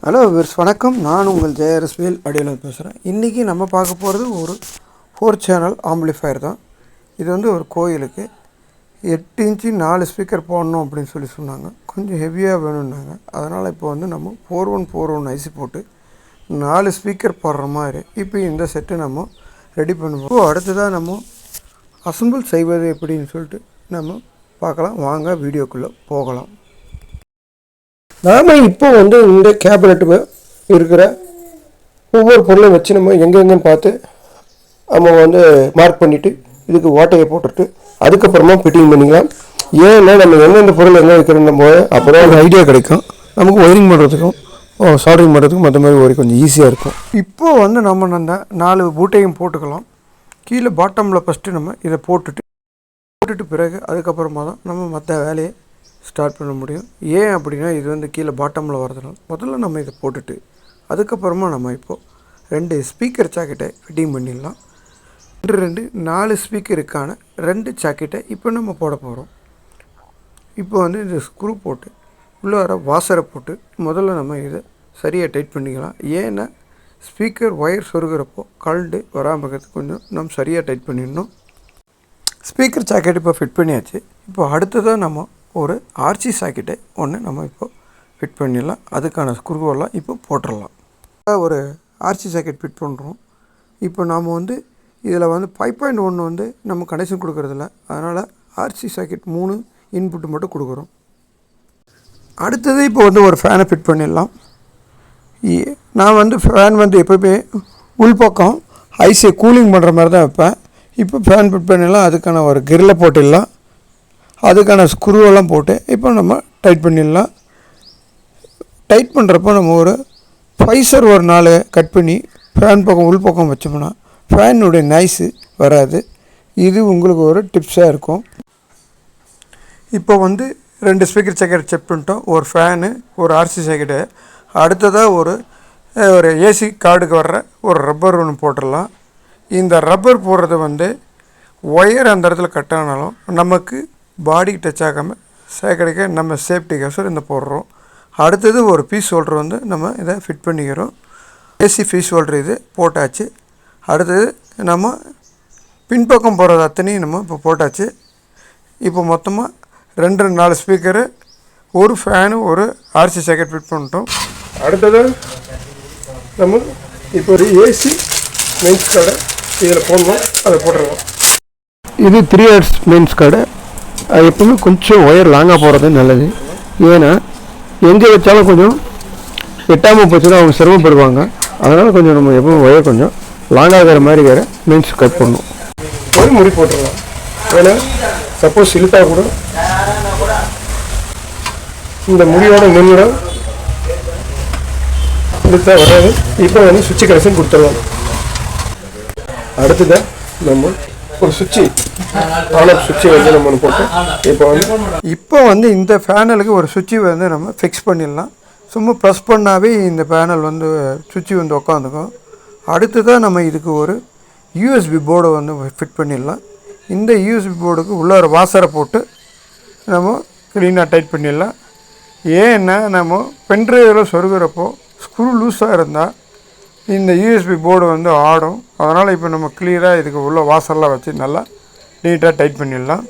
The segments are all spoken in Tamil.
ஹலோ வணக்கம். நான் உங்கள் ஜெயரஸ்வேல் அடியில் பேசுகிறேன். இன்றைக்கி நம்ம பார்க்க போகிறது ஒரு 4 சேனல் ஆம்பிளிஃபயர் தான். இது ஒரு கோயிலுக்கு 8 இன்ச்சு 4 ஸ்பீக்கர் போடணும் அப்படின்னு சொன்னாங்க. கொஞ்சம் ஹெவியாக வேணும்னாங்க. அதனால் இப்போ நம்ம 4141 ஐசி போட்டு 4 ஸ்பீக்கர் போடுற மாதிரி இப்போ இந்த செட்டு நம்ம ரெடி பண்ணுவோம். இப்போ அடுத்ததாக நம்ம அசம்பிள் செய்வது எப்படின்னு சொல்லிட்டு நம்ம பார்க்கலாம். வாங்க வீடியோக்குள்ளே போகலாம். நாம் இப்போ இந்த கேபினெட்டு இருக்கிற ஒவ்வொரு பொருளையும் வச்சு நம்ம எங்கெங்கன்னு பார்த்து நம்ம மார்க் பண்ணிவிட்டு இதுக்கு ஓட்டையை போட்டுட்டு அதுக்கப்புறமா ஃபிட்டிங் பண்ணிக்கலாம். ஏன்னா நம்ம எந்தெந்த பொருள் எங்கே வைக்கிறோம் போது அப்போ தான் ஒரு ஐடியா கிடைக்கும். நமக்கு ஒயரிங் பண்ணுறதுக்கும் சால்ட்ரிங் பண்ணுறதுக்கும் மற்ற மாதிரி கொஞ்சம் ஈஸியாக இருக்கும். இப்போது நம்ம அந்த 4 பூட்டையும் போட்டுக்கலாம். கீழே பாட்டமில் ஃபஸ்ட்டு நம்ம இதை போட்டுட்டு பிறகு அதுக்கப்புறமா தான் நம்ம மற்ற வேலையை ஸ்டார்ட் பண்ண முடியும். ஏன் அப்படின்னா இது கீழே பாட்டமில் வரதுனால முதல்ல நம்ம இதை போட்டுட்டு அதுக்கப்புறமா நம்ம இப்போது 2 ஸ்பீக்கர் ஜாக்கெட்டை ஃபிட்டிங் பண்ணிடலாம். 4 ஸ்பீக்கருக்கான 2 ஜாக்கெட்டை இப்போ நம்ம போட போகிறோம். இப்போ இந்த ஸ்க்ரூ போட்டு உள்ளே வர வாசரை போட்டு முதல்ல நம்ம இதை சரியாக டைட் பண்ணிக்கலாம். ஏன்னா ஸ்பீக்கர் ஒயர் சொருகிறப்போ கழண்டு வராமல் இருக்கிறது கொஞ்சம் நம்ம சரியாக டைட் பண்ணிடணும். ஸ்பீக்கர் ஜாக்கெட் இப்போ ஃபிட் பண்ணியாச்சு. இப்போ அடுத்ததாக நம்ம ஒரு ஆர்சி சாக்கெட்டை நம்ம இப்போ ஃபிட் பண்ணிடலாம். அதுக்கான ஸ்க்ரூவெல்லாம் இப்போ போட்டுடலாம். ஒரு ஆர்சி சாக்கெட் ஃபிட் பண்ணுறோம். இப்போ நாம் இதில் 5.1 நம்ம கனெக்ஷன் கொடுக்குறதில்ல. அதனால் ஆர்சி சாக்கெட் 3 இன்புட்டு மட்டும் கொடுக்குறோம். அடுத்தது இப்போ ஒரு ஃபேனை ஃபிட் பண்ணிடலாம். நான் ஃபேன் எப்போயுமே உள்பக்கம் ஐஸை கூலிங் பண்ணுற மாதிரி தான் வைப்பேன். இப்போ ஃபேன் ஃபிட் பண்ணிடலாம். அதுக்கான ஒரு கிரில்லை போட்டுடலாம். அதுக்கான ஸ்க்ரூவெல்லாம் போட்டு இப்போ நம்ம டைட் பண்ணிடலாம். டைட் பண்ணுறப்போ நம்ம ஒரு ஃபைசர் ஒரு 4 கட் பண்ணி ஃபேன் பக்கம் உள் பக்கம் வச்சோம்னா ஃபேனுடைய நாய்ஸு வராது. இது உங்களுக்கு ஒரு டிப்ஸாக இருக்கும். இப்போ 2 ஸ்பீக்கர் ஜாக்கெட் செக் பண்ணிட்டோம். ஒரு ஃபேனு, ஒரு ஆர்சி ஜாக்கெட்டு. அடுத்ததாக ஒரு ஏசி கார்டுக்கு வர்ற ஒரு ரப்பர் ஒன்று போட்டுடலாம். இந்த ரப்பர் போடுறது ஒயர் அந்த இடத்துல கட் ஆனாலும் நமக்கு பாடிக்கு டச் ஆகாமல் சேக்கடிக்க நம்ம சேஃப்டிக்காக இந்த போடுறோம். அடுத்தது ஒரு பீஸ் ஹோல்டர் நம்ம இதை ஃபிட் பண்ணிக்கிறோம். ஏசி பீஸ் ஹோல்டர் இது போட்டாச்சு. அடுத்தது நம்ம பின்பக்கம் போடுறது அத்தனையும் நம்ம இப்போ போட்டாச்சு. இப்போ மொத்தமாக 4 ஸ்பீக்கரு, ஒரு ஃபேனு, ஒரு ஆர்சி சாக்கெட் ஃபிட் பண்ணிட்டோம். அடுத்தது நம்ம இப்போ ஒரு ஏசி மெயின்ஸ் கார்டை இதில் போடணும். அதை போட்டுடலாம். இது 3 ஹெர்ட்ஸ் மெயின்ஸ் கார்டு. அது எப்பவுமே கொஞ்சம் ஒயர் லாங்காக போகிறது நல்லது. ஏன்னா எங்கே வச்சாலும் கொஞ்சம் எட்டாமல் போச்சுன்னா அவங்க சிரமப்படுவாங்க. அதனால் கொஞ்சம் நம்ம எப்பவும் ஒயர் கொஞ்சம் லாங்காகிற மாதிரி வேறு மெயின்ஸ் கட் பண்ணணும். ஒரு முடி போட்டுடலாம். ஏன்னா சப்போஸ் இழுத்தா கூட இந்த முடியோட முன்னிடம் இழுத்தா வராது. இப்போ சுவிட்சு கனெக்ஷன் கொடுத்துடலாம். அடுத்ததான் நம்ம ஒரு சுவிட்சு ஆன் சுவிட்சு நம்ம போட்டு இப்போ இந்த பேனலுக்கு ஒரு சுவிட்சு நம்ம ஃபிக்ஸ் பண்ணிடலாம். சும்மா ப்ரெஸ் பண்ணாவே இந்த பேனல் சுவிட்சு உட்காந்துக்கும். அடுத்ததான் நம்ம இதுக்கு ஒரு யூஎஸ்பி போர்டை ஃபிட் பண்ணிடலாம். இந்த யூஎஸ்பி போர்டுக்கு உள்ள ஒரு வாசரை போட்டு நம்ம க்ளீனாக டைட் பண்ணிடலாம். ஏன்னா நம்ம பென்ட்ரைவில் சொருகிறப்போ ஸ்க்ரூ லூஸாக இருந்தால் இந்த யூஎஸ்பி போர்டு ஆடும். அதனால் இப்போ நம்ம கிளியராக இதுக்கு உள்ள வாசரெலாம் வச்சு நல்லா நீட்டாக டைட் பண்ணிடலாம்.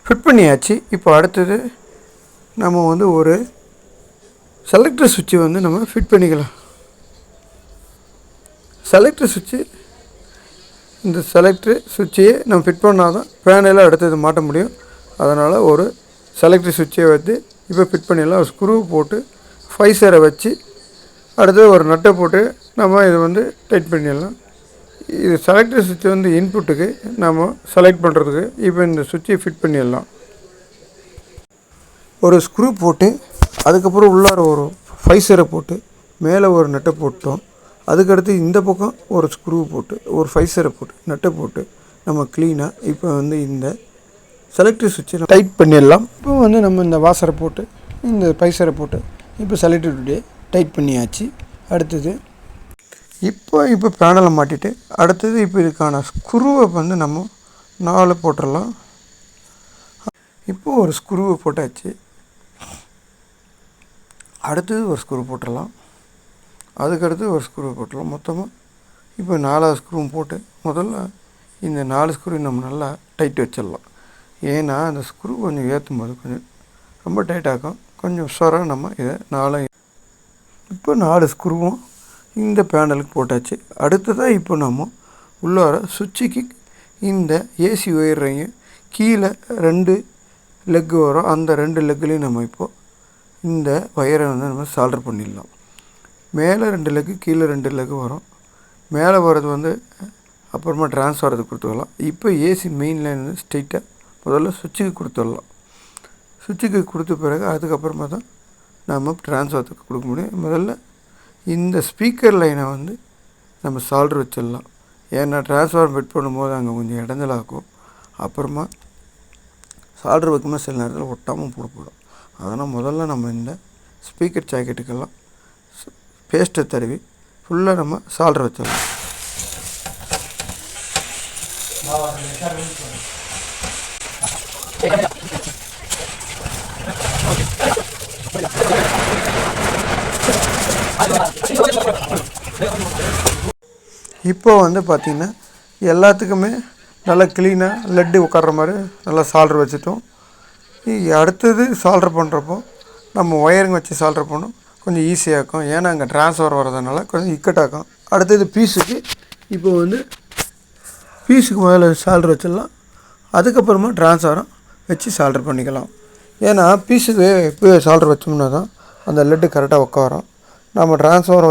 ஃபிட் பண்ணியாச்சு. இப்போ அடுத்தது நம்ம ஒரு செலக்டர் சுவிட்சு நம்ம ஃபிட் பண்ணிக்கலாம். செலக்டர் சுவிட்சு, இந்த செலக்டர் சுவிட்சையே நம்ம ஃபிட் பண்ணால் தான் ஃபேனெல்லாம் அடுத்தது மாட்ட முடியும். அதனால் ஒரு செலக்டர் சுவிட்சை இப்போ ஃபிட் பண்ணிடலாம். ஸ்க்ரூ போட்டு ஃபைசரை வச்சு அடுத்தது ஒரு நட்டை போட்டு நம்ம இது டைட் பண்ணிடலாம். இது செலக்டர் சுவிட்ச் இன்புட்டுக்கு நம்ம செலக்ட் பண்ணுறதுக்கு இப்போ இந்த சுவிட்சை ஃபிட் பண்ணிடலாம். ஒரு ஸ்க்ரூ போட்டு அதுக்கப்புறம் உள்ளார ஒரு ஃபைசரை போட்டு மேலே ஒரு நட்டை போட்டோம். அதுக்கடுத்து இந்த பக்கம் ஒரு ஸ்க்ரூ போட்டு ஒரு ஃபைசரை போட்டு நட்டை போட்டு நம்ம க்ளீனாக இப்போ இந்த செலக்டர் சுவிட்சை டைட் பண்ணிடலாம். இப்போ நம்ம இந்த வாசரை போட்டு இந்த ஃபைசரை போட்டு இப்போ செலக்டர் டைட் பண்ணியாச்சு. அடுத்தது இப்போ பேனலை மாட்டிட்டு அடுத்தது இப்போ இதுக்கான ஸ்க்ரூவை நம்ம 4 போட்டுடலாம். இப்போ ஒரு ஸ்க்ரூவை போட்டாச்சு. அடுத்தது ஒரு ஸ்க்ரூ போட்டுடலாம். அதுக்கடுத்து ஒரு ஸ்க்ரூ போட்டுடலாம். மொத்தமாக இப்போ 4வது ஸ்க்ரூவும் போட்டு முதல்ல இந்த 4 ஸ்க்ரூ நம்ம நல்லா டைட் வச்சிடலாம். ஏன்னா அந்த ஸ்க்ரூ கொஞ்சம் ஏற்றும் போது கொஞ்சம் ரொம்ப டைட்டாகும். கொஞ்சம் உஷாராக நம்ம இதை இப்போ 4 ஸ்க்ரூவும் இந்த பேனலுக்கு போட்டாச்சு. அடுத்ததாக இப்போ நம்ம உள்ளார சுவிட்சுக்கு இந்த ஏசி ஒயரையும் கீழே 2 லெக்கு வரும். அந்த 2 லெக்குலேயும் நம்ம இப்போது இந்த ஒயரை வந்து நம்ம சால்டர் பண்ணிடலாம். மேலே 2 லெக்கு கீழே 2 லெக்கு வரும். மேலே வர்றது வந்து அப்புறமா ட்ரான்ஸ்ஃபாரத்துக்கு கொடுத்துக்கலாம். இப்போ ஏசி மெயின் லைன் வந்து ஸ்ட்ரெயிட்டாக முதல்ல சுவிட்சுக்கு கொடுத்துடலாம். சுவிட்சுக்கு கொடுத்த பிறகு அதுக்கப்புறமா தான் நம்ம ட்ரான்ஸ்ஃபாரத்துக்கு கொடுக்க முடியும். முதல்ல இந்த ஸ்பீக்கர் லைனை வந்து நம்ம சால்டர் வச்சிடலாம். ஏன்னா ட்ரான்ஸ்ஃபார்மர் ஃபிட் பண்ணும்போது அங்கே கொஞ்சம் இடைஞ்சலாகும். அப்புறமா சால்டர் வைக்கும்போது சில நேரத்தில் ஒட்டாமல் போடப்படும். அதனால் முதல்ல நம்ம இந்த ஸ்பீக்கர் ஜாக்கெட்டுக்கெல்லாம் பேஸ்ட்டை தடவி ஃபுல்லாக நம்ம சால்டர் வச்சிடலாம். இப்போ வந்து பார்த்திங்கன்னா எல்லாத்துக்குமே நல்லா க்ளீனாக லெட்டு உட்கார்ற மாதிரி நல்லா சால்டர் வச்சுட்டோம். அடுத்தது சால்டர் பண்ணுறப்போ நம்ம ஒயரிங் வச்சு சால்டர் பண்ணோம் கொஞ்சம் ஈஸியாக இருக்கும். ஏன்னா அங்கே ட்ரான்ஸ்ஃபார் வர்றதுனால கொஞ்சம் இக்கட்டாகும். அடுத்தது பீஸுக்கு இப்போ வந்து பீஸுக்கு முதல்ல சால்டர் வச்சிடலாம். அதுக்கப்புறமா ட்ரான்ஸ்ஃபாரம் வச்சு சால்டர் பண்ணிக்கலாம். ஏன்னா பீஸுக்கு இப்போ சால்டர் வச்சோம்னா தான் அந்த லெட்டு கரெக்டாக உட்காரும். நம்ம ட்ரான்ஸ்ஃபார்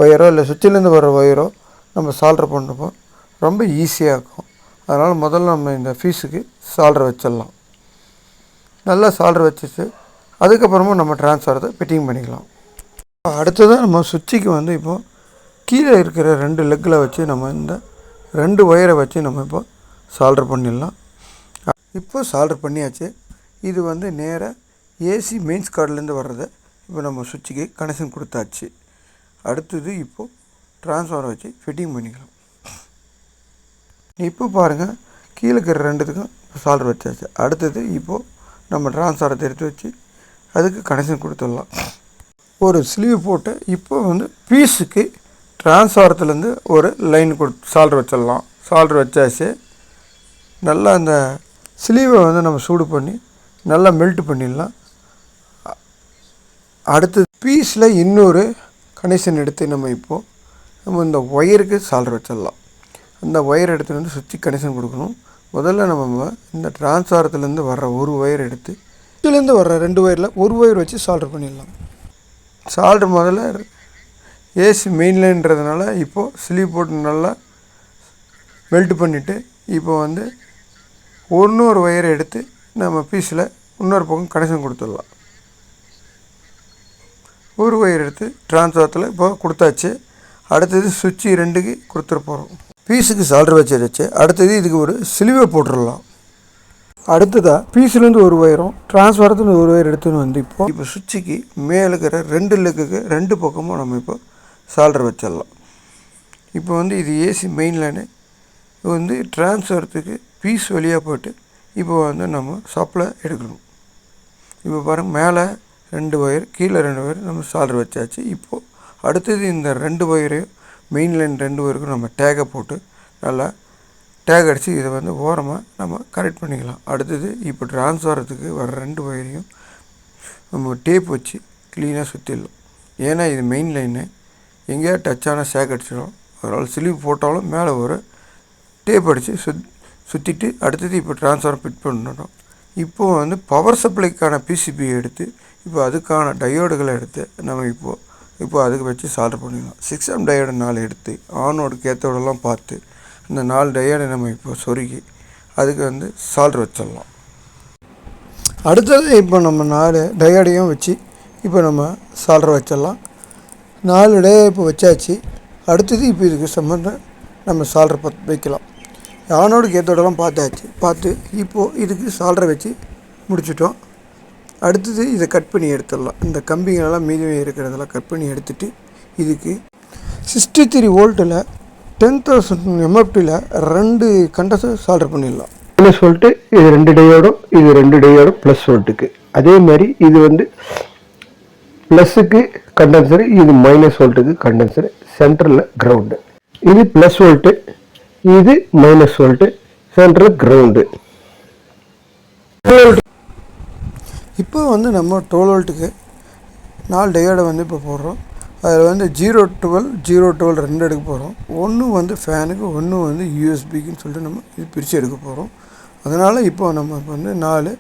ஒயரோ இல்லை சுவிட்சிலேருந்து வர ஒயரோ நம்ம சால்டர் பண்ணுறப்போ ரொம்ப ஈஸியாக இருக்கும். அதனால் முதல்ல நம்ம இந்த பீஸுக்கு சால்டர் வச்சிடலாம். நல்லா சால்டர் வச்சுட்டு அதுக்கப்புறமா நம்ம ட்ரான்ஸ்ஃபாரத்தை ஃபிட்டிங் பண்ணிக்கலாம். அடுத்ததாக நம்ம சுவிட்சுக்கு வந்து இப்போது கீழே இருக்கிற 2 லெக்கில் வச்சு நம்ம இந்த 2 ஒயரை வச்சு நம்ம இப்போ சால்டர் பண்ணிடலாம். இப்போ சால்டர் பண்ணியாச்சு. இது வந்து நேராக ஏசி மெயின்ஸ் கார்ட்லேருந்து வர்றதை இப்போ நம்ம சுவிட்சுக்கு கனெக்ஷன் கொடுத்தாச்சு. அடுத்தது இப்போது ட்ரான்ஸ்ஃபார்மர் வச்சு ஃபிட்டிங் பண்ணிக்கலாம். இப்போ பாருங்கள் கீழே இருக்கிற 2த்துக்கும் சால்டர் வச்சாச்சு. அடுத்தது இப்போது நம்ம ட்ரான்ஸ்ஃபாரத்தை எடுத்து வச்சு அதுக்கு கனெக்ஷன் கொடுத்துடலாம். ஒரு ஸ்லீவ் போட்டு இப்போ வந்து பீஸுக்கு ட்ரான்ஸ்ஃபாரத்துலேருந்து ஒரு லைன் சால்டர் வச்சிடலாம். சால்டர் வச்சாச்சு. நல்லா அந்த ஸ்லீவை வந்து நம்ம சூடு பண்ணி நல்லா மெல்ட் பண்ணிடலாம். அடுத்தது பீஸில் இன்னொரு கனெக்ஷன் எடுத்து நம்ம இந்த ஒயருக்கு சால்டர் வச்சிடலாம். அந்த ஒயர் எடுத்துகிட்டு வந்து சுவிட்சுக்கு கனெக்ஷன் கொடுக்கணும். முதல்ல நம்ம இந்த ட்ரான்ஸ்ஃபாரத்துலேருந்து வர்ற ஒரு ஒயர் எடுத்து இதுலேருந்து வர்ற 2 ஒயரில் ஒரு ஒயர் வச்சு சால்டர் பண்ணிடலாம். சால்டர் முதல்ல ஏசி மெயின் லைன்றதுனால இப்போது ஸ்லீவ் போட்டு நல்லா மெல்ட் பண்ணிவிட்டு இப்போ வந்து இன்னொரு ஒயரை எடுத்து நம்ம பீஸில் இன்னொரு பக்கம் கனெக்ஷன் கொடுத்துடலாம். ஒரு ஒயர் எடுத்து ட்ரான்ஸ்ஃபாரத்தில் இப்போ கொடுத்தாச்சு. அடுத்தது சுவிட்சு 2க்கு கொடுத்துட போகிறோம். பீஸுக்கு சால்டர் வச்சு அடுத்தது இதுக்கு ஒரு ஸ்லீவை போட்டுடலாம். அடுத்ததாக பீஸ்லேருந்து ஒரு ஒயரும் ட்ரான்ஸ்ஃபாரத்துலேருந்து ஒரு ஒயர் எடுத்துன்னு வந்து இப்போ சுவிட்சுக்கு மேலே இருக்கிற 2 லெக்குக்கு 2 பக்கமும் நம்ம இப்போ சால்டர் வச்சிடலாம். இப்போ வந்து இது ஏசி மெயின் லைனு வந்து ட்ரான்ஸ்ஃபாரத்துக்கு பீஸ் வழியாக போட்டு இப்போ வந்து நம்ம சப்ளை எடுக்கணும். இப்போ பாருங்கள் மேலே 2 ஒயர் கீழே 2 ஒயர் நம்ம சால்டர் வச்சாச்சு. இப்போது அடுத்தது இந்த 2 ஒயரையும் மெயின் லைன் 2 ஒயருக்கும் நம்ம டேகை போட்டு நல்லா டேக் அடித்து இதை வந்து ஓரமாக நம்ம கரெக்ட் பண்ணிக்கலாம். அடுத்தது இப்போ ட்ரான்ஸ்ஃபாரத்துக்கு வர 2 ஒயரையும் நம்ம டேப் வச்சு க்ளீனாக சுற்றிடலாம். ஏன்னா இது மெயின் லைனு எங்கேயாவது டச்சான சேக் அடிச்சிடும். அதனால் ஸ்லீவ் போட்டாலும் மேலே ஒரு டேப் அடித்து சுற்றிட்டு அடுத்தது இப்போ ட்ரான்ஸ்ஃபார்மர் ஃபிட் பண்ணணும். இப்போது வந்து பவர் சப்ளைக்கான பிசிபி எடுத்து இப்போ அதுக்கான டயோடுகளை எடுத்து நம்ம இப்போ அதுக்கு வச்சு சால்டர் பண்ணிடலாம். 6M டயோடு 4 எடுத்து ஆனோடு கேத்தோடெல்லாம் பார்த்து இந்த 4 டயோடை நம்ம இப்போ சொருகி அதுக்கு வந்து சால்டர் வச்சிடலாம். அடுத்தது இப்போ நம்ம 4 டயோடையும் வச்சு இப்போ நம்ம சால்டர் வச்சிடலாம். 4 டயோடு இப்போ வச்சாச்சு. அடுத்தது இப்போ இதுக்கு சம்மந்தம் நம்ம சால்டர் வைக்கலாம். ஆனோடு கேத்தோடெல்லாம் பார்த்து இப்போது இதுக்கு சால்டர் வச்சு முடிச்சிட்டோம். அடுத்தது இதை கட் பண்ணி எடுத்துடலாம். இந்த கம்பிங்களெல்லாம் மீதி இருக்கிறதெல்லாம் கட் பண்ணி எடுத்துகிட்டு இதுக்கு 63 வோல்ட்டில் 10,000 MFTயில் 2 கண்டக்டர் சால்டர் பண்ணிடலாம். மைனஸ் வோல்ட்டு இது 2 டயோடும் இது 2 டயோடும் ப்ளஸ் வோல்ட்டுக்கு. அதே மாதிரி இது வந்து ப்ளஸுக்கு கண்டென்சர், இது மைனஸ் வோல்ட்டுக்கு கண்டென்சர், சென்டரில் கிரவுண்டு. இது ப்ளஸ் வோல்ட்டு, இது மைனஸ் வோல்ட்டு, சென்டரில் கிரவுண்டு. இப்போ வந்து நம்ம 12 வோல்ட்டுக்கு 4 டயோடை வந்து இப்போ போடுறோம். அதில் வந்து 012 012 2 எடுக்க போகிறோம். ஒன்று வந்து ஃபேனுக்கு, ஒன்று வந்து யூஎஸ்பிக்குன்னு சொல்லிட்டு நம்ம இது பிரித்து எடுக்க போகிறோம். அதனால் இப்போ நம்ம வந்து 4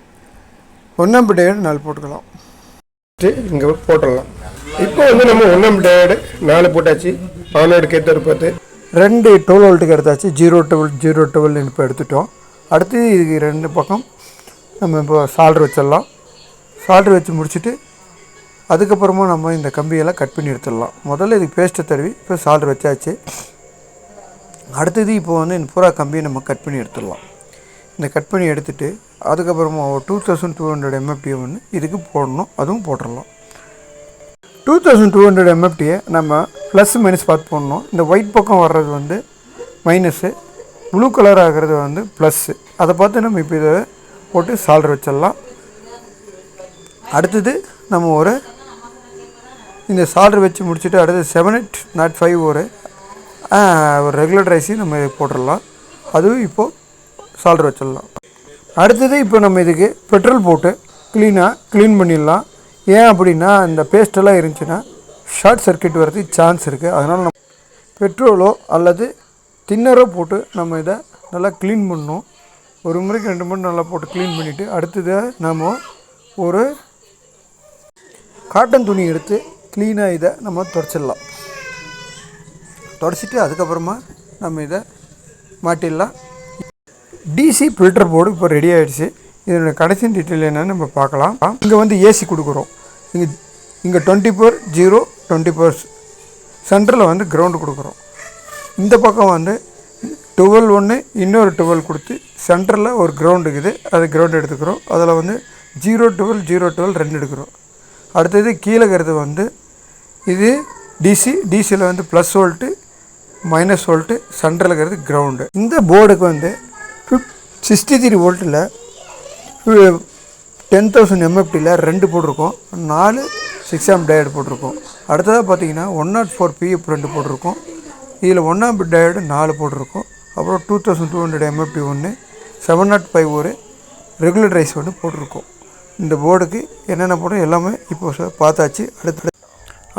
1 டயோடு 4 போட்டுக்கலாம். இங்கே போட்டுடலாம். இப்போ வந்து நம்ம 1 டயோடு 4 போட்டாச்சு. ஆனோடுக்கு ஏற்ற பார்த்து 2 12 வோல்ட்டுக்கு எடுத்தாச்சு. 012 இப்போ எடுத்துட்டோம். அடுத்து இதுக்கு 2 பக்கம் நம்ம இப்போ சால்ட்ரு வச்சிடலாம். சால்ட்ரு வச்சு முடிச்சுட்டு அதுக்கப்புறமா நம்ம இந்த கம்பியெல்லாம் கட் பண்ணி எடுத்துடலாம். முதல்ல இதுக்கு பேஸ்ட்டை தடவி இப்போ சால்ட்ரு வச்சாச்சு. அடுத்தது இப்போ வந்து இந்த பூரா கம்பியை நம்ம கட் பண்ணி எடுத்துடலாம். இந்த கட் பண்ணி எடுத்துகிட்டு அதுக்கப்புறமா 2200 MFT ஒன்று இதுக்கு போடணும், அதுவும் போட்டுடலாம். 2200 MFTயை நம்ம ப்ளஸ் மைனஸ் பார்த்து போடணும். இந்த ஒயிட் பக்கம் வர்றது வந்து மைனஸு, ப்ளூ கலர் ஆகிறது வந்து ப்ளஸ்ஸு. அதை பார்த்து நம்ம இப்போ இதை போட்டு சால்ட்ரு வச்சிடலாம். அடுத்தது நம்ம இந்த சால்ட்ரு வச்சு முடிச்சுட்டு அடுத்து 7805 ஒரு ரெகுலேட்டர் ஐசி நம்ம போட்டுடலாம். அதுவும் இப்போது சால்ட்ரு வச்சிடலாம். அடுத்தது இப்போ நம்ம இதுக்கு பெட்ரோல் போட்டு க்ளீன் பண்ணிடலாம். ஏன் அப்படின்னா இந்த பேஸ்ட்டெல்லாம் இருந்துச்சுன்னா ஷார்ட் சர்க்கியூட் வரதுக்கு சான்ஸ் இருக்குது. அதனால் நம்ம பெட்ரோலோ அல்லது தின்னரோ போட்டு நம்ம இதை நல்லா க்ளீன் பண்ணணும். ஒரு முறைக்கு 2 முறை நல்லா போட்டு க்ளீன் பண்ணிவிட்டு அடுத்தது நம்ம ஒரு காட்டன் துணி எடுத்து க்ளீனாக இதை நம்ம துடைச்சிடலாம். துடைச்சிட்டு அதுக்கப்புறமா நம்ம இதை மாட்டிடலாம். டிசி ஃபில்டர் போர்டு இப்போ ரெடி ஆகிடுச்சு. இதோட கடைசி டீட்டெயில் என்னென்னு நம்ம பார்க்கலாம். இங்கே வந்து ஏசி கொடுக்குறோம். இங்கே 24/0 சென்டரில் வந்து கிரவுண்டு கொடுக்குறோம். இந்த பக்கம் வந்து 12 ஒன்று இன்னொரு 12 கொடுத்து சென்டரில் ஒரு கிரவுண்டு இருக்குது, அது கிரவுண்டு எடுத்துக்கிறோம். அதில் வந்து 012 012 2 எடுக்கிறோம். அடுத்தது கீழே இருக்கிறது வந்து இது டிசியில் வந்து ப்ளஸ் வோல்ட்டு மைனஸ் வோல்ட்டு, சென்டரில் இருக்கிறது கிரவுண்டு. இந்த போர்டுக்கு வந்து 63 வோல்ட்டில் 10,000 MFTயில் 2 போட்டிருக்கோம், 4 6 ஆம்ப் டயோடு போட்டிருக்கோம். அடுத்ததாக பார்த்தீங்கன்னா 104 PF 2 போட்டிருக்கோம். இதில் 1 ஆம்ப் டயோடு 4 போட்டிருக்கோம். அப்புறம் 2200 MFT ஒன்று, 705 ஒரு ரெகுலேட்டர் ஐசி ஒன்று போட்டிருக்கோம். இந்த போர்டுக்கு என்னென்ன போடுறோம் எல்லாமே இப்போ பார்த்தாச்சு.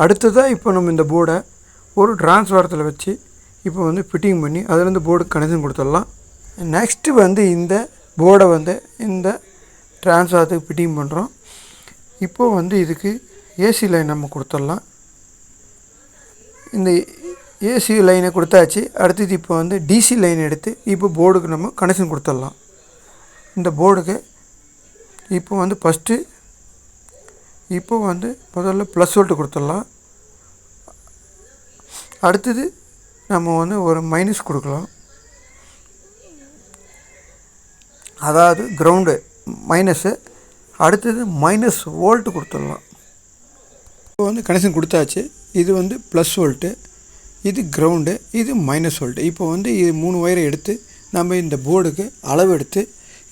அடுத்ததாக இப்போ நம்ம இந்த போர்டை ஒரு டிரான்ஸ்ஃபாரத்தில் வச்சு இப்போ வந்து ஃபிட்டிங் பண்ணி அதுலேருந்து போர்டுக்கு கனெக்ஷன் கொடுத்துடலாம். நெக்ஸ்ட்டு வந்து இந்த போர்டை வந்து இந்த டிரான்ஸ்ஃபாரத்துக்கு ஃபிட்டிங் பண்ணுறோம். இப்போது வந்து இதுக்கு ஏசி லைன் நம்ம கொடுத்துடலாம். இந்த ஏசி லைனை கொடுத்தாச்சு. அடுத்தது இப்போ வந்து டிசி லைன் எடுத்து இப்போ போர்டுக்கு நம்ம கனெக்ஷன் கொடுத்துடலாம். இந்த போர்டுக்கு இப்போ வந்து முதல்ல ப்ளஸ் வோல்ட்டு கொடுத்துடலாம். அடுத்தது நம்ம வந்து ஒரு மைனஸ் கொடுக்கலாம், அதாவது கிரவுண்டு மைனஸு. அடுத்தது மைனஸ் வோல்ட்டு கொடுத்துடலாம். இப்போ வந்து கனெக்ஷன் கொடுத்தாச்சு. இது வந்து ப்ளஸ் வோல்ட்டு, இது கிரவுண்டு, இது மைனஸ் வோல்ட்டு. இப்போ வந்து இது 3 ஒயரை எடுத்து நம்ம இந்த போர்டுக்கு அளவு எடுத்து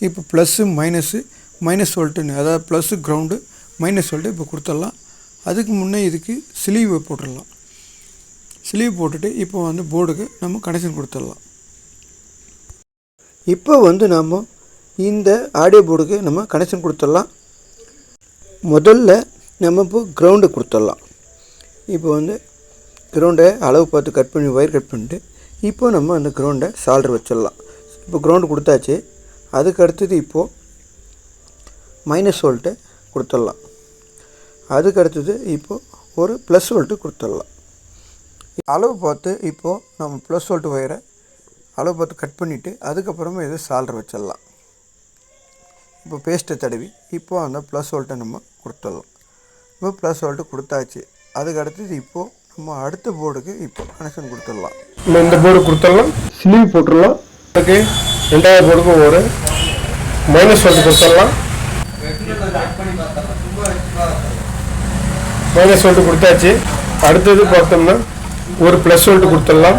இப்போ ப்ளஸ்ஸு மைனஸ் வோல்ட்டுன்னு, அதாவது ப்ளஸ்ஸு கிரவுண்டு மைனஸ் வோல்ட்டு இப்போ கொடுத்துடலாம். அதுக்கு முன்னே இதுக்கு ஸ்லீவ் போட்டுடலாம். ஸ்லீவ் போட்டுட்டு இப்போ வந்து போர்டுக்கு நம்ம கனெக்ஷன் கொடுத்துடலாம். இப்போ வந்து நம்ம இந்த ஆடியோ போர்டுக்கு நம்ம கனெக்ஷன் கொடுத்துடலாம். முதல்ல நம்ம இப்போ கிரவுண்டு கொடுத்துடலாம். இப்போ வந்து கிரவுண்டை அளவு பார்த்து கட் பண்ணி ஒயர் கட் பண்ணிட்டு இப்போ நம்ம அந்த கிரவுண்டை சால்ட்ரு வச்சிடலாம். இப்போ கிரவுண்டு கொடுத்தாச்சு. அதுக்கு அடுத்தது இப்போது மைனஸ் வோல்ட்டு கொடுத்துடலாம். அதுக்கு அடுத்தது இப்போது ஒரு ப்ளஸ் வோல்ட்டு கொடுத்துடலாம். அளவு பார்த்து இப்போது நம்ம ப்ளஸ் வோல்ட்டு ஒயரை அளவு பார்த்து கட் பண்ணிவிட்டு அதுக்கப்புறமா இதை சால்ட்ரு வச்சிடலாம். இப்போ பேஸ்ட்டை தடவி இப்போது அந்த ப்ளஸ் வோல்ட்டை நம்ம கொடுத்துடலாம். இப்போ ப்ளஸ் வோல்ட்டு கொடுத்தாச்சு. அதுக்கு அடுத்தது இப்போது நம்ம அடுத்த போர்டுக்கு இப்போ கனெக்ஷன் கொடுத்துடலாம். இந்த போர்டு கொடுத்துடலாம், ஸ்லீவ் போட்டுடலாம். அதுக்கு 2வது போர்டுக்கு ஒரு மைனஸ் வோல்ட்டு கொடுத்துடலாம். மைனஸ் வோல்ட்டு கொடுத்தாச்சு. அடுத்தது பார்த்தோம்னா ஒரு ப்ளஸ் வோல்ட்டு கொடுத்துடலாம்.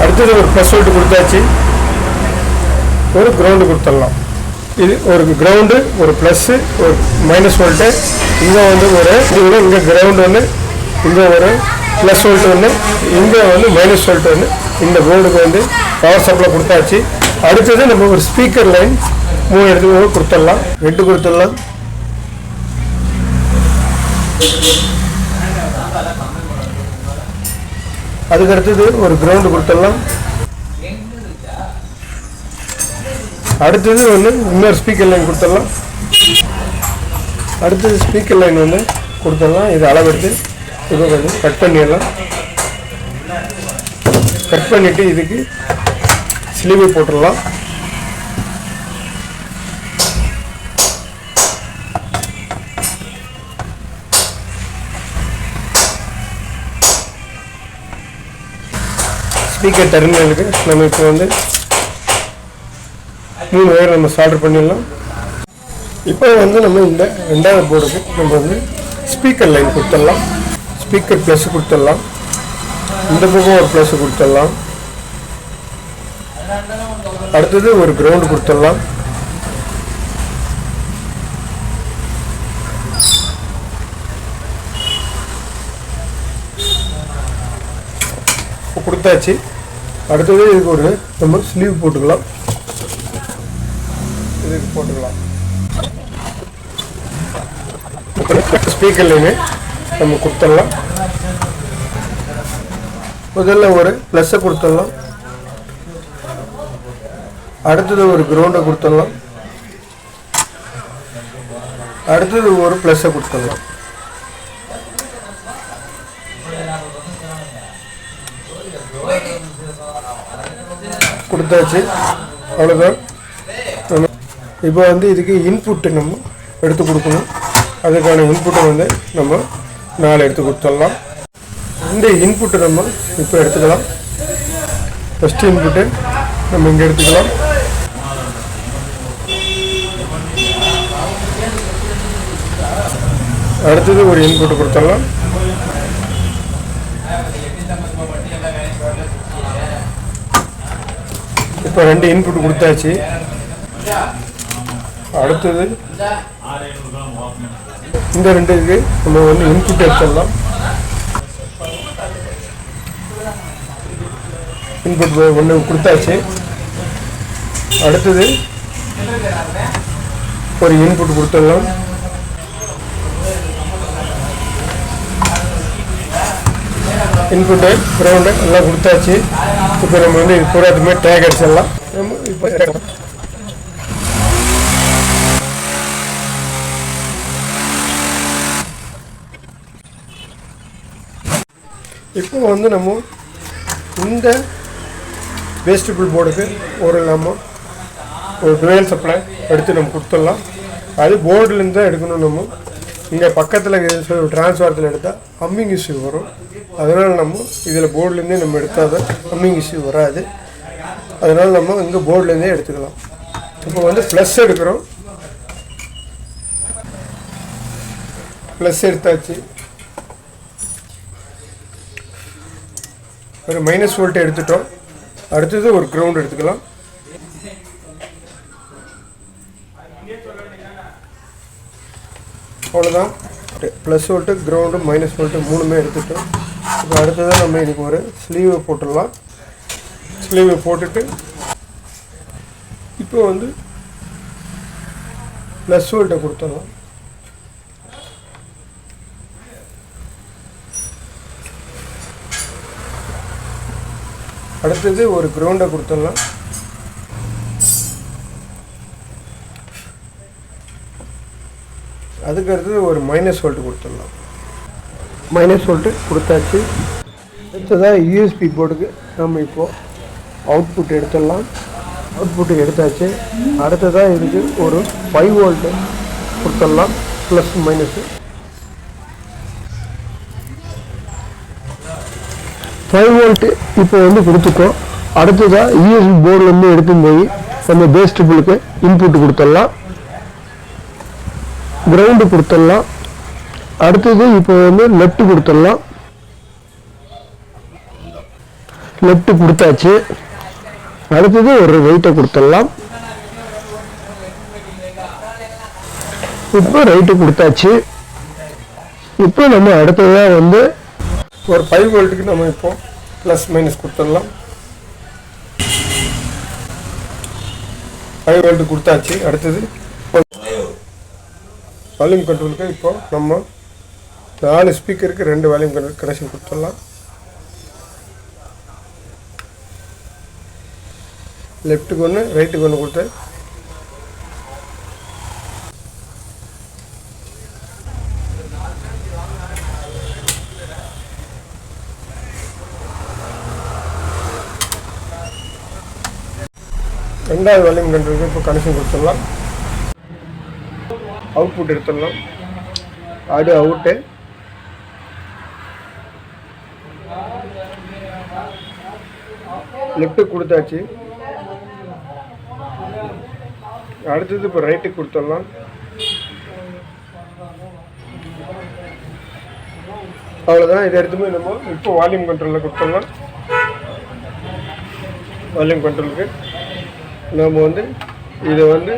அடுத்தது ஒரு ப்ளஸ் வோல்ட் கொடுத்தாச்சு, ஒரு கிரவுண்டு கொடுத்துடலாம். இது ஒரு கிரவுண்டு, ஒரு ப்ளஸ்ஸு, ஒரு மைனஸ் வோல்ட்டு. இங்கே வந்து ஒரு இங்கே கிரவுண்டு ஒன்று, இங்கே ஒரு ப்ளஸ் வோல்ட் ஒன்று, இங்கே வந்து மைனஸ் வோல்ட் ஒன்று. இந்த போர்டுக்கு வந்து பவர் சப்ளை கொடுத்தாச்சு. அடுத்தது நம்ம ஒரு ஸ்பீக்கர் லைன் 3 இடத்துக்கு கொடுத்துடலாம். 2 கொடுத்துடலாம். அதுக்கு அடுத்தது ஒரு கிரவுண்டு கொடுத்துடலாம். அடுத்தது வந்து இன்னொரு ஸ்பீக்கர் லைன் கொடுத்துடலாம். அடுத்தது ஸ்பீக்கர் லைன் வந்து கொடுத்துடலாம். இது அளவெடுத்து இப்போ கொஞ்சம் கட் பண்ணிடலாம். கட் பண்ணிவிட்டு இதுக்கு ஸ்லீவை போட்டுடலாம். ஸ்பீக்கர் டெர்மினலுக்கு நம்ம இப்போ வந்து 3 வயர் நம்ம சால்டர் பண்ணிடலாம். இப்போ வந்து நம்ம இந்த 2வது போர்டுக்கு நம்ம வந்து ஸ்பீக்கர் லைன் கொடுத்துடலாம். ஸ்பீக்கர் ப்ளஸ் கொடுத்துடலாம். இந்த பக்கம் ஒரு ப்ளஸ் கொடுத்துடலாம். அடுத்தது ஒரு கிரவுண்டு கொடுத்துடலாம். கொடுத்தாச்சு. அடுத்தது இதுக்கு ஒரு நம்ம ஸ்லீவ் போட்டுக்கலாம். இதுக்கு போட்டுக்கலாம். ஸ்பீக்கர் லைனு நம்ம கொடுத்துடலாம். முதல்ல ஒரு ப்ளஸ்ஸை கொடுத்துடலாம். அடுத்தது ஒரு கிரவுண்டை கொடுத்துடலாம். அடுத்தது ஒரு ப்ளஸ்ஸை கொடுத்துடலாம். கொடுத்தாச்சு. அவ்வளோதான். இப்போ வந்து இதுக்கு இன்புட்டு நம்ம எடுத்து கொடுக்கணும். அதுக்கான இன்புட்டை வந்து நம்ம 4 எடுத்து கொடுத்துடலாம். இந்த இன்புட்டை நம்ம இப்போ எடுத்துக்கலாம். ஃபஸ்ட்டு இன்புட்டு நம்ம இங்கே எடுத்துக்கலாம். அடுத்தது ஒரு இன்புட்டு கொடுத்துடலாம். இப்போ 2 இன்புட் கொடுத்தாச்சு. அடுத்தது இந்த 2க்கு நம்ம வந்து இன்புட் எடுத்துடலாம். இன்புட் 1 கொடுத்தாச்சு. அடுத்தது ஒரு இன்புட் கொடுத்துடலாம். இன்புட்டு கிரவுண்டு எல்லாம் கொடுத்தாச்சு. இப்போ நம்ம வந்து இது பூராத்துமே டேக் அடிச்சிடலாம். இப்போ வந்து நம்ம இந்த வேஸ்டபிள் போர்டுக்கு நம்ம ஒரு டுவெல் சப்ளை எடுத்து நம்ம கொடுத்துடலாம். அது போர்டுலேருந்து தான் எடுக்கணும். நம்ம இங்கே பக்கத்தில் டிரான்ஸ்ஃபாரத்தில் எடுத்தால் ஹம்மிங் இஷ்யூ வரும். அதனால் நம்ம இதில் போர்டுலேருந்தே நம்ம எடுத்தால் தான் ஹம்மிங் இஷ்யூ வராது. அதனால் நம்ம இங்கே போர்டுலேருந்தே எடுத்துக்கலாம். இப்போ வந்து ப்ளஸ் எடுக்கிறோம். ப்ளஸ் எடுத்தாச்சு. ஒரு மைனஸ் வோல்ட் எடுத்துட்டோம். அடுத்தது ஒரு கிரவுண்ட் எடுத்துக்கலாம். அவ்வளோதான். Plus volt, ground, minus volt 3மே எடுத்துட்டோம். இப்போ அடுத்ததான் நம்ம இதுக்கு ஒரு ஸ்லீவை போட்டுடலாம். ஸ்லீவை போட்டுட்டு இப்போ வந்து ப்ளஸ் வோல்ட்டை கொடுத்துடலாம். அடுத்தது ஒரு கிரவுண்டை கொடுத்துடலாம். அதுக்கு அடுத்தது ஒரு மைனஸ் வோல்ட்டு கொடுத்துடலாம். மைனஸ் வோல்ட்டு கொடுத்தாச்சு. அடுத்ததாக யூஎஸ்பி போர்டுக்கு நம்ம இப்போது அவுட்புட் எடுத்துடலாம். அவுட்புட்டு எடுத்தாச்சு. அடுத்ததாக இதுக்கு ஒரு 5 வோல்ட்டு கொடுத்துடலாம். ப்ளஸ் மைனஸு 5 வோல்ட்டு இப்போ வந்து கொடுத்துட்டோம். அடுத்ததாக யூஎஸ்பி போர்டுலேருந்து எடுத்து போய் நம்ம பேஸ் ட்ரிபிளுக்கு இன்புட் கொடுத்துடலாம். கிரவுண்டு கொடுத்துடலாம். அடுத்தது இப்போ வந்து நெட்டு கொடுத்துடலாம். லெஃப்ட் கொடுத்தாச்சு. அடுத்தது ஒரு ரைட்டை கொடுத்துடலாம். இப்போ ரைட்டு கொடுத்தாச்சு. இப்போ நம்ம அடுத்ததாக வந்து ஒரு 5 வோல்ட்டுக்கு நம்ம இப்போ ப்ளஸ் மைனஸ் கொடுத்துடலாம். 5 வோல்ட்டு கொடுத்தாச்சு. அடுத்தது வால்யூம் கண்ட்ரோலுக்கு இப்போ நம்ம 4 ஸ்பீக்கருக்கு 2 வால்யூம் கண்ட்ரோல் கனெக்ஷன் கொடுத்துடலாம். லெஃப்ட்டுக்கு ஒன்று ரைட்டுக்கு ஒன்று கொடுத்து ரெண்டாவது வால்யூம் கண்ட்ரோலுக்கு இப்போ கனெக்ஷன் கொடுத்துடலாம். அவுட்புட் எடுத்துடலாம். Audio out. லெஃப்ட்டுக்கு கொடுத்தாச்சு. அடுத்தது இப்போ ரைட்டுக்கு கொடுத்துடலாம். அவ்வளோதான். இது எடுத்துமே நம்ம இப்போ வால்யூம் கண்ட்ரோலில் கொடுத்துடலாம். வால்யூம் கண்ட்ரோலுக்கு நம்ம வந்து இதை வந்து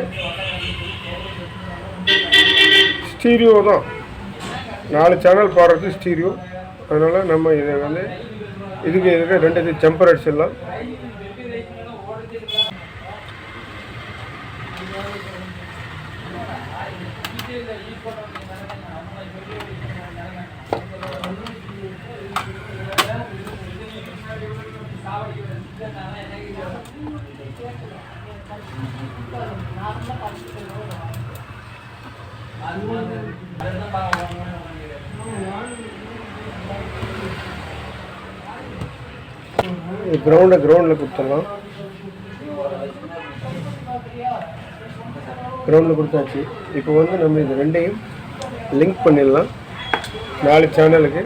ஸ்டீரியோ தான், 4 சேனல் பாடுறது ஸ்டீரியோ. அதனால் நம்ம இதை வந்து இதுக்கு 2 ஜம்பர் அடிச்சிடலாம். கிரவுண்டில் கொடுத்துடலாம். கிரவுண்டில் கொடுத்தாச்சு. இப்போ வந்து நம்ம இது ரெண்டையும் லிங்க் பண்ணிடலாம் 4 சேனலுக்கு.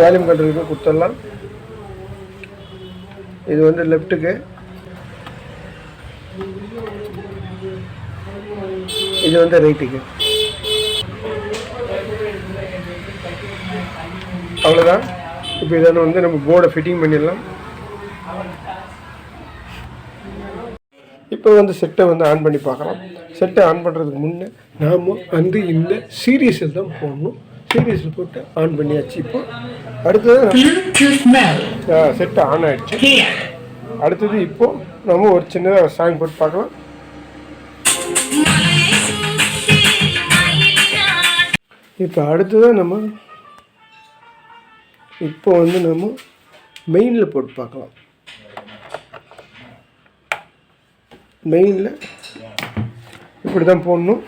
வால்யூம் கண்ட்ரோலுக்கு கொடுத்துடலாம். இது வந்து லெஃப்ட்டுக்கு, இது வந்து ரைட்டுக்கு. அவ்வளோதான். இப்போ இதை வந்து நம்ம போர்டை ஃபிட்டிங் பண்ணிடலாம். இப்போ வந்து செட்டை வந்து ஆன் பண்ணி பார்க்கலாம். செட்டை ஆன் பண்ணுறதுக்கு முன்னே நாம் வந்து இந்த சீரியஸில் தான் போடணும். சீரியஸில் போட்டு ஆன் பண்ணியாச்சு. இப்போ அடுத்தது செட்டு ஆன் ஆகிடுச்சு. அடுத்தது இப்போது நம்ம ஒரு சின்னதாக சாங் போட்டு பார்க்கலாம். இப்போ அடுத்ததாக நம்ம இப்போ வந்து நம்ம மெயினில் போட்டு பார்க்கலாம். மெயினில் இப்படி தான் போடணும்.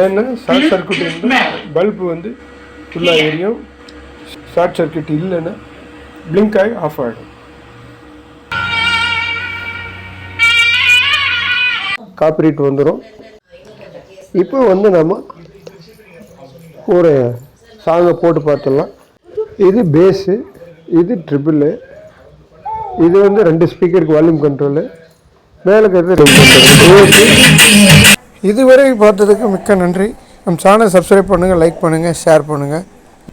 ஏன்னா ஷார்ட் சர்க்யூட் இருந்தால் பல்பு வந்து ஃபுல்லாக எரியும். ஷார்ட் சர்க்யூட் இல்லைன்னா பிளிங்க் ஆகி ஆஃப் ஆகிடும். காப்பிரைட் வந்துடும். இப்போ வந்து நம்ம ஒரு சாங்கை போட்டு பார்த்துடலாம். இது பேஸு, இது ட்ரிபிள், இது வந்து 2 ஸ்பீக்கருக்கு வால்யூம் கண்ட்ரோலு, மேலே இருக்கிறது 2. இதுவரை பார்த்ததுக்கு மிக்க நன்றி. நம் சேனலை சப்ஸ்கிரைப் பண்ணுங்கள், லைக் பண்ணுங்கள், ஷேர் பண்ணுங்கள்.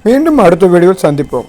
மீண்டும் அடுத்த வீடியோவில் சந்திப்போம்.